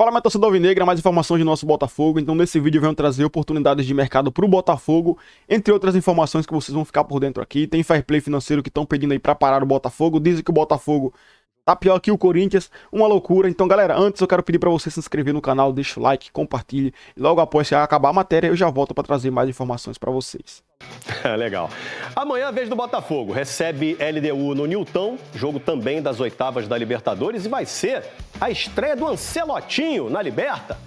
Fala, minha torcida alvinegra, mais informações do nosso Botafogo. Então, nesse vídeo, venho trazer oportunidades de mercado para o Botafogo, entre outras informações que vocês vão ficar por dentro aqui. Tem fair play financeiro que estão pedindo aí para parar o Botafogo. Dizem que o Botafogo tá pior que o Corinthians, uma loucura. Então, galera, antes eu quero pedir para você se inscrever no canal, deixa o like, compartilhe. E logo após acabar a matéria, eu já volto para trazer mais informações para vocês. Legal. Amanhã, a vez do Botafogo recebe LDU no Newton, jogo também das oitavas da Libertadores, e vai ser a estreia do Ancelotinho na Liberta.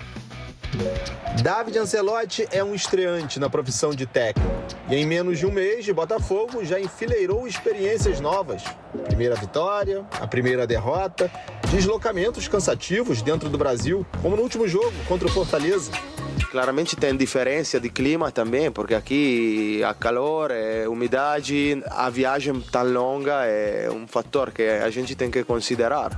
David Ancelotti é um estreante na profissão de técnico e em menos de um mês de Botafogo já enfileirou experiências novas. Primeira vitória, a primeira derrota, deslocamentos cansativos dentro do Brasil, como no último jogo contra o Fortaleza. Claramente tem diferença de clima também, porque aqui há calor, umidade, a viagem tão longa é um fator que a gente tem que considerar.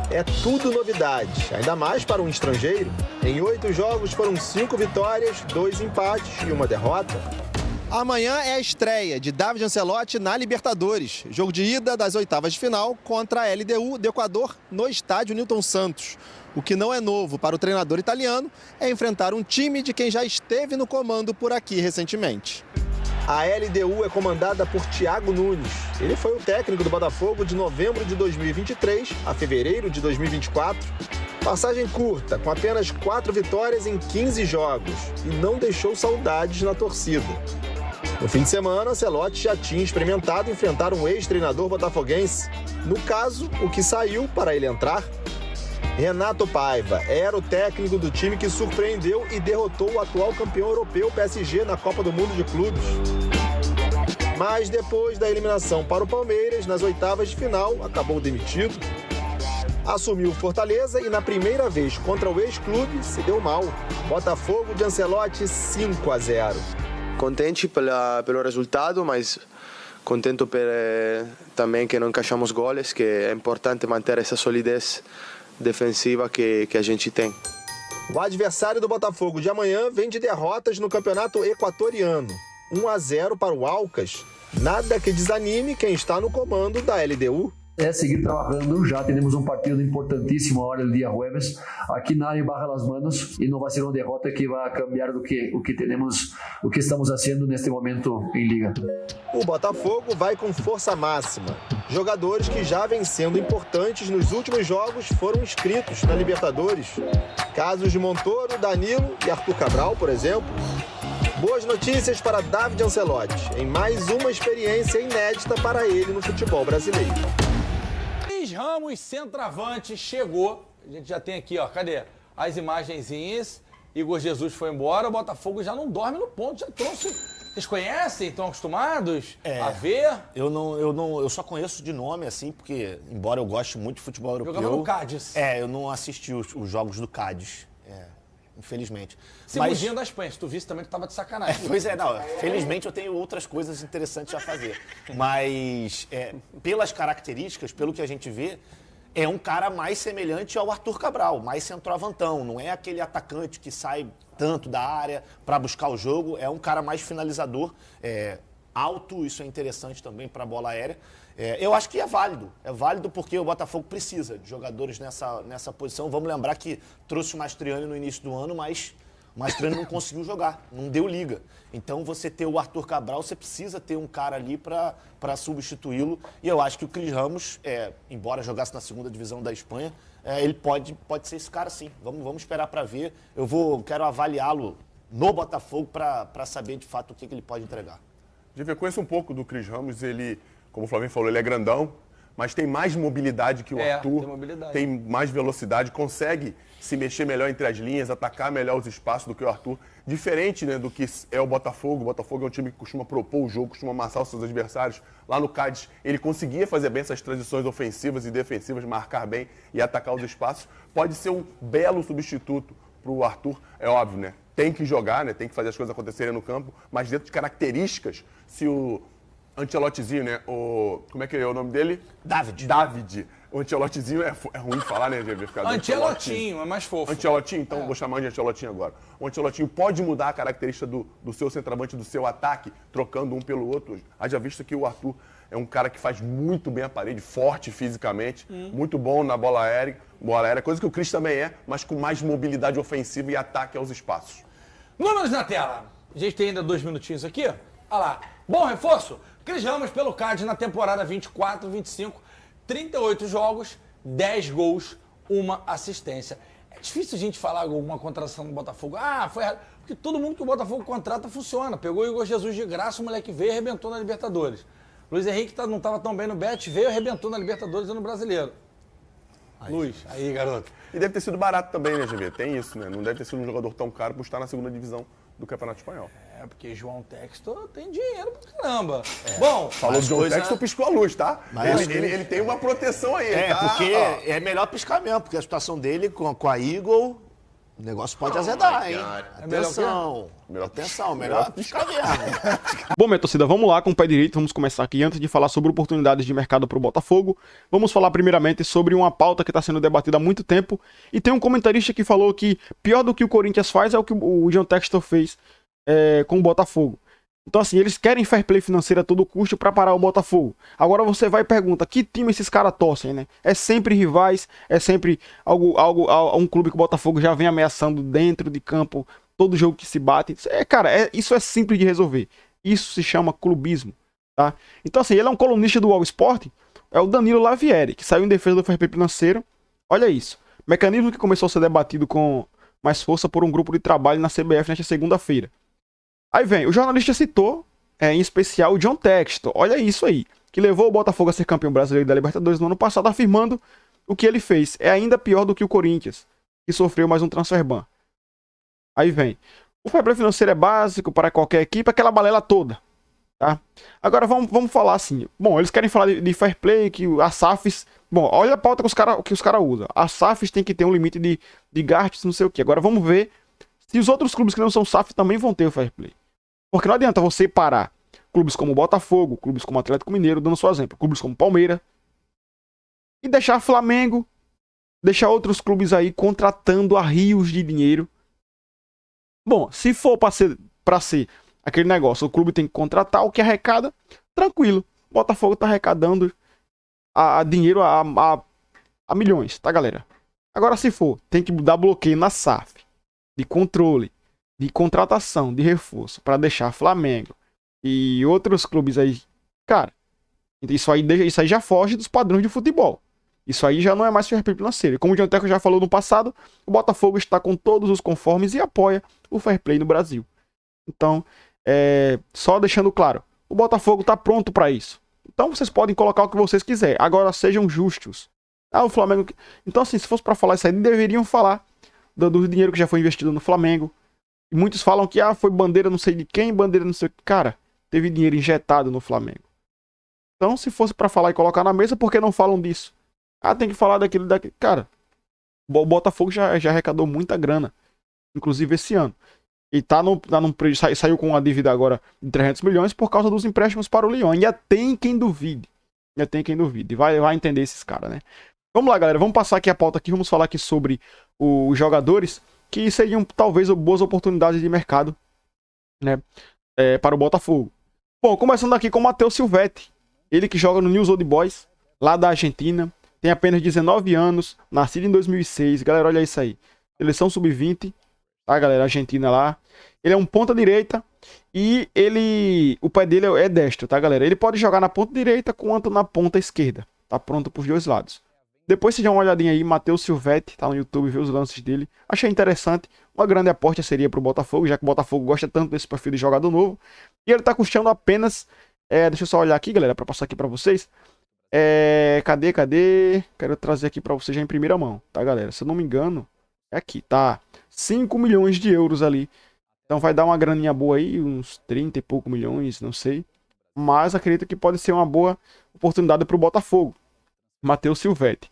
É tudo novidade, ainda mais para um estrangeiro. Em 8 jogos foram 5 vitórias, 2 empates e 1 derrota. Amanhã é a estreia de David Ancelotti na Libertadores. Jogo de ida das oitavas de final contra a LDU do Equador no estádio Newton Santos. O que não é novo para o treinador italiano é enfrentar um time de quem já esteve no comando por aqui recentemente. A LDU é comandada por Thiago Nunes. Ele foi o técnico do Botafogo de novembro de 2023 a fevereiro de 2024. Passagem curta, com apenas 4 vitórias em 15 jogos, e não deixou saudades na torcida. No fim de semana, Ancelotti já tinha experimentado enfrentar um ex-treinador botafoguense. No caso, o que saiu para ele entrar. Renato Paiva era o técnico do time que surpreendeu e derrotou o atual campeão europeu PSG na Copa do Mundo de Clubes. Mas depois da eliminação para o Palmeiras, nas oitavas de final, acabou demitido. Assumiu o Fortaleza e na primeira vez contra o ex-clube se deu mal. Botafogo de Ancelotti 5-0. Contente pelo resultado, mas contento também que não encaixamos goles, que é importante manter essa solidez defensiva que a gente tem. O adversário do Botafogo de amanhã vem de derrotas no campeonato equatoriano. 1-0 para o Alcas. Nada que desanime quem está no comando da LDU. É seguir trabalhando, já temos um partido importantíssimo agora no dia jueves, aqui nadie baja las manos e não vai ser uma derrota que vai cambiar o que estamos fazendo neste momento em liga. O Botafogo vai com força máxima. Jogadores que já vêm sendo importantes nos últimos jogos foram inscritos na Libertadores. Casos de Montoro, Danilo e Arthur Cabral, por exemplo. Boas notícias para David Ancelotti, em mais uma experiência inédita para ele no futebol brasileiro. Luiz Ramos, centroavante, chegou. A gente já tem aqui, ó, cadê? As imagenzinhas. Igor Jesus foi embora, o Botafogo já não dorme no ponto, já trouxe. Vocês conhecem? Estão acostumados a ver? Eu só conheço de nome, assim, porque, embora eu goste muito de futebol europeu... Jogava no Cádiz. Eu não assisti os jogos do Cádiz, infelizmente. Segundinho da Espanha, se tu visse também que tava de sacanagem. Pois é, não, felizmente eu tenho outras coisas interessantes a fazer. Mas, pelas características, pelo que a gente vê, é um cara mais semelhante ao Arthur Cabral, mais centroavantão, não é aquele atacante que sai tanto da área para buscar o jogo, é um cara mais finalizador, alto, isso é interessante também para a bola aérea. Eu acho que é válido porque o Botafogo precisa de jogadores nessa posição. Vamos lembrar que trouxe o Mastriani no início do ano, mas o Mastriani não conseguiu jogar, não deu liga. Então você ter o Arthur Cabral, você precisa ter um cara ali para substituí-lo. E eu acho que o Cris Ramos, embora jogasse na segunda divisão da Espanha, ele pode ser esse cara sim. Vamos esperar para ver. Quero avaliá-lo no Botafogo para saber de fato o que ele pode entregar. Eu conheço um pouco do Cris Ramos, ele, como o Flavinho falou, ele é grandão, mas tem mais mobilidade que o Arthur, tem mais velocidade, consegue se mexer melhor entre as linhas, atacar melhor os espaços do que o Arthur. Diferente, né, do que é o Botafogo é um time que costuma propor o jogo, costuma amassar os seus adversários. Lá no Cádiz, ele conseguia fazer bem essas transições ofensivas e defensivas, marcar bem e atacar os espaços. Pode ser um belo substituto para o Arthur, é óbvio, né? Tem que jogar, né? Tem que fazer as coisas acontecerem no campo, mas dentro de características, se o Ancelottizinho, né? Como é que é o nome dele? David. O Ancelottizinho é ruim de falar, né, Ancelotinho, é mais fofo. Ancelotinho, então vou chamar de Ancelotinho agora. O Ancelotinho pode mudar a característica do seu centroavante, do seu ataque, trocando um pelo outro. Haja visto que o Arthur É um cara que faz muito bem a parede, forte fisicamente, muito bom na bola aérea, coisa que o Cris também é, mas com mais mobilidade ofensiva e ataque aos espaços. Números na tela. A gente tem ainda 2 minutinhos aqui. Olha lá. Bom reforço. Cris Ramos pelo Cádiz na temporada 24-25. 38 jogos, 10 gols, 1 assistência. É difícil a gente falar alguma contratação do Botafogo. Ah, foi errado. Porque todo mundo que o Botafogo contrata funciona. Pegou o Igor Jesus de graça, o moleque veio e arrebentou na Libertadores. Luiz Henrique não estava tão bem no Bet, veio e arrebentou na Libertadores e no Brasileiro. Luiz, aí, garoto. E deve ter sido barato também, né, GV? Tem isso, né? Não deve ter sido um jogador tão caro por estar na segunda divisão do Campeonato Espanhol. É, porque João Textor tem dinheiro pra caramba. Bom, falou de João Textor, piscou a luz, tá? Ele tem uma proteção aí. Porque é melhor piscar mesmo, porque a situação dele com a Eagle, o negócio pode azedar, hein? Atenção. Melhor piscar mesmo. Bom, minha torcida, vamos lá com o pé direito, vamos começar aqui. Antes de falar sobre oportunidades de mercado pro Botafogo, vamos falar primeiramente sobre uma pauta que está sendo debatida há muito tempo. E tem um comentarista que falou que pior do que o Corinthians faz é o que o John Textor fez com o Botafogo. Então, assim, eles querem fair play financeiro a todo custo para parar o Botafogo. Agora você vai e pergunta, que time esses caras torcem, né? É sempre rivais, é sempre um clube que o Botafogo já vem ameaçando dentro de campo, todo jogo que se bate. Isso é simples de resolver. Isso se chama clubismo, tá? Então, assim, ele é um colunista do All Sport, é o Danilo Lavieri, que saiu em defesa do fair play financeiro. Olha isso. Mecanismo que começou a ser debatido com mais força por um grupo de trabalho na CBF nesta segunda-feira. Aí vem, o jornalista citou, em especial, o John Textor, olha isso aí, que levou o Botafogo a ser campeão brasileiro da Libertadores no ano passado, afirmando o que ele fez. É ainda pior do que o Corinthians, que sofreu mais um transfer ban. Aí vem, o fair play financeiro é básico para qualquer equipe, aquela balela toda, tá? Agora vamos falar assim, bom, eles querem falar de fair play, que as SAFs, bom, olha a pauta que os caras usam, as SAFs tem que ter um limite de gastos, não sei o que. Agora vamos ver se os outros clubes que não são SAF também vão ter o fair play. Porque não adianta você parar clubes como Botafogo, clubes como Atlético Mineiro, dando só exemplo, clubes como Palmeiras, e deixar Flamengo, deixar outros clubes aí contratando a rios de dinheiro. Bom, se for para ser aquele negócio, o clube tem que contratar o que arrecada, tranquilo. Botafogo tá arrecadando a dinheiro a milhões, tá, galera? Agora, se for, tem que dar bloqueio na SAF, de controle, de contratação, de reforço, para deixar Flamengo e outros clubes aí. Cara, isso aí já foge dos padrões de futebol. Isso aí já não é mais fair play financeiro. Como o John Textor já falou no passado, o Botafogo está com todos os conformes e apoia o fair play no Brasil. Então, só deixando claro, o Botafogo está pronto para isso. Então vocês podem colocar o que vocês quiserem. Agora sejam justos. O Flamengo... Então, assim, se fosse para falar isso aí, deveriam falar do dinheiro que já foi investido no Flamengo. E muitos falam que foi bandeira não sei de quem, bandeira não sei o que. Cara, teve dinheiro injetado no Flamengo. Então, se fosse para falar e colocar na mesa, por que não falam disso? Tem que falar daquilo. Cara, o Botafogo já arrecadou muita grana. Inclusive esse ano. E saiu com uma dívida agora de 300 milhões por causa dos empréstimos para o Lyon. E tem quem duvide. Vai entender esses caras, né? Vamos lá, galera. Vamos passar aqui a pauta aqui. Vamos falar aqui sobre os jogadores que seriam talvez boas oportunidades de mercado, né, para o Botafogo. Bom, começando aqui com o Matheus Silvetti. Ele que joga no News Old Boys, lá da Argentina. Tem apenas 19 anos, nascido em 2006. Galera, olha isso aí. Seleção sub-20, tá, galera? Argentina lá. Ele é um ponta direita e o pé dele é destro, tá, galera? Ele pode jogar na ponta direita quanto na ponta esquerda. Tá pronto pros dois lados. Depois você dá uma olhadinha aí, Matheus Silvetti, tá no YouTube, vê os lances dele. Achei interessante. Uma grande aposta seria pro Botafogo, já que o Botafogo gosta tanto desse perfil de jogador novo. E ele tá custando apenas... deixa eu só olhar aqui, galera, pra passar aqui pra vocês. Cadê? Quero trazer aqui pra vocês já em primeira mão, tá, galera? Se eu não me engano, é aqui, tá? 5 milhões de euros ali. Então vai dar uma graninha boa aí, uns 30 e pouco milhões, não sei. Mas acredito que pode ser uma boa oportunidade pro Botafogo. Matheus Silvetti.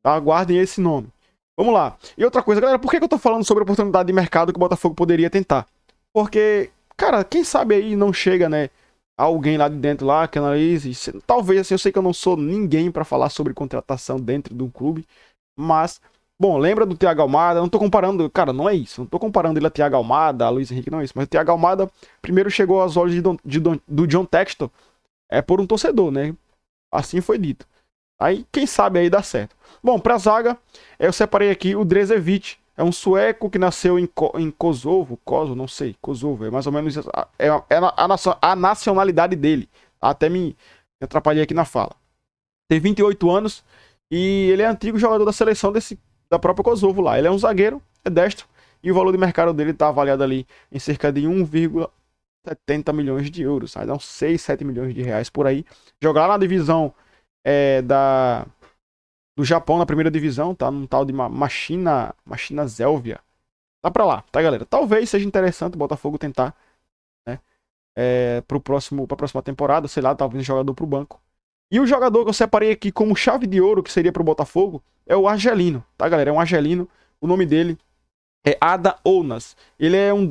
Tá? Aguardem esse nome. Vamos lá. E outra coisa, galera, por que eu tô falando sobre a oportunidade de mercado que o Botafogo poderia tentar? Porque, cara, quem sabe aí não chega, né, alguém lá de dentro lá que analise. Talvez, assim, eu sei que eu não sou ninguém para falar sobre contratação dentro de um clube, mas, bom, lembra do Thiago Almada? Não tô comparando, cara, não é isso. Não tô comparando ele a Thiago Almada, a Luiz Henrique, não é isso. Mas o Thiago Almada primeiro chegou aos olhos do John Textor é por um torcedor, né? Assim foi dito. Aí, quem sabe aí dá certo. Bom, pra zaga, eu separei aqui o Drzevic. É um sueco que nasceu em Kosovo, não sei, Kosovo, é mais ou menos a nacionalidade dele. Até me atrapalhei aqui na fala. Tem 28 anos e ele é antigo jogador da seleção da própria Kosovo lá. Ele é um zagueiro, é destro, e o valor de mercado dele está avaliado ali em cerca de 1,70 milhões de euros. Aí dá uns 6, 7 milhões de reais por aí. Jogar na divisão do Japão, na primeira divisão, tá? Num tal de Machina Zelvia. Tá pra lá, tá, galera? Talvez seja interessante o Botafogo tentar, né? Pra próxima temporada, sei lá, talvez um jogador pro banco. E o jogador que eu separei aqui como chave de ouro, que seria pro Botafogo, é o argelino, tá, galera? É um argelino, o nome dele é Ada Ounas. Ele é um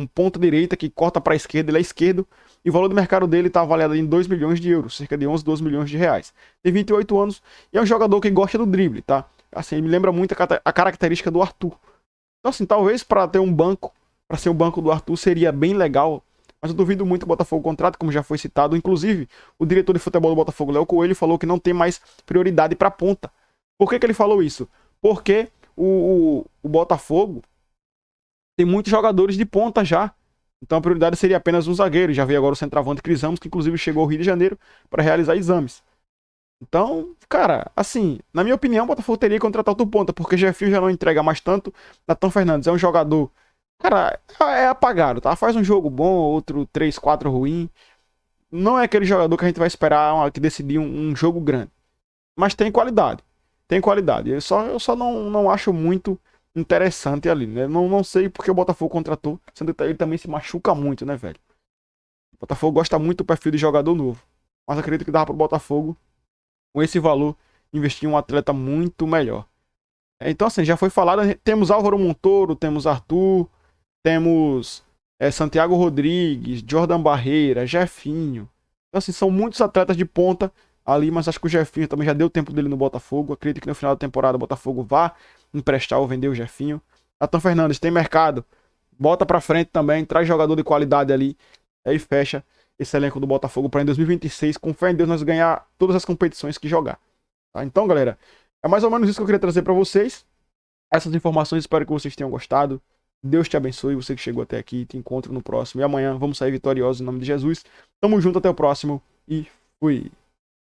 ponta direita que corta pra esquerda, ele é esquerdo. E o valor de mercado dele está avaliado em 2 milhões de euros, cerca de 11, 12 milhões de reais. Tem 28 anos e é um jogador que gosta do drible, tá? Assim, ele me lembra muito a característica do Arthur. Então, assim, talvez para ter um banco, para ser o banco do Arthur seria bem legal, mas eu duvido muito o Botafogo contrato, como já foi citado. Inclusive, o diretor de futebol do Botafogo, Léo Coelho, falou que não tem mais prioridade para ponta. Por que ele falou isso? Porque o Botafogo tem muitos jogadores de ponta já. Então a prioridade seria apenas um zagueiro. Já veio agora o centroavante Cris Ramos, que inclusive chegou ao Rio de Janeiro para realizar exames. Então, cara, assim, na minha opinião, o Botafogo teria que contratar outro ponta, porque Jefinho já não entrega mais tanto. Natan Fernandes é um jogador, cara, é apagado, tá? Faz um jogo bom, outro 3, 4 ruim. Não é aquele jogador que a gente vai esperar que decidir um jogo grande. Mas tem qualidade. Tem qualidade. Eu só não acho muito interessante ali, né? Não sei porque o Botafogo contratou, sendo que ele também se machuca muito, né, velho? O Botafogo gosta muito do perfil de jogador novo, mas acredito que dava pro Botafogo, com esse valor, investir em um atleta muito melhor. Então, assim, já foi falado, temos Álvaro Montoro, temos Arthur, temos Santiago Rodrigues, Jordan Barreira, Jefinho. Então, assim, são muitos atletas de ponta ali, mas acho que o Jefinho também já deu tempo dele no Botafogo. Acredito que no final da temporada o Botafogo vá emprestar ou vender o Jefinho. Natan Fernandes tem mercado, bota pra frente também, traz jogador de qualidade ali, aí fecha esse elenco do Botafogo para em 2026, com fé em Deus, nós ganhar todas as competições que jogar. Tá? Então, galera, é mais ou menos isso que eu queria trazer para vocês. Essas informações, espero que vocês tenham gostado. Deus te abençoe, você que chegou até aqui, te encontro no próximo. E amanhã vamos sair vitoriosos em nome de Jesus. Tamo junto, até o próximo e fui!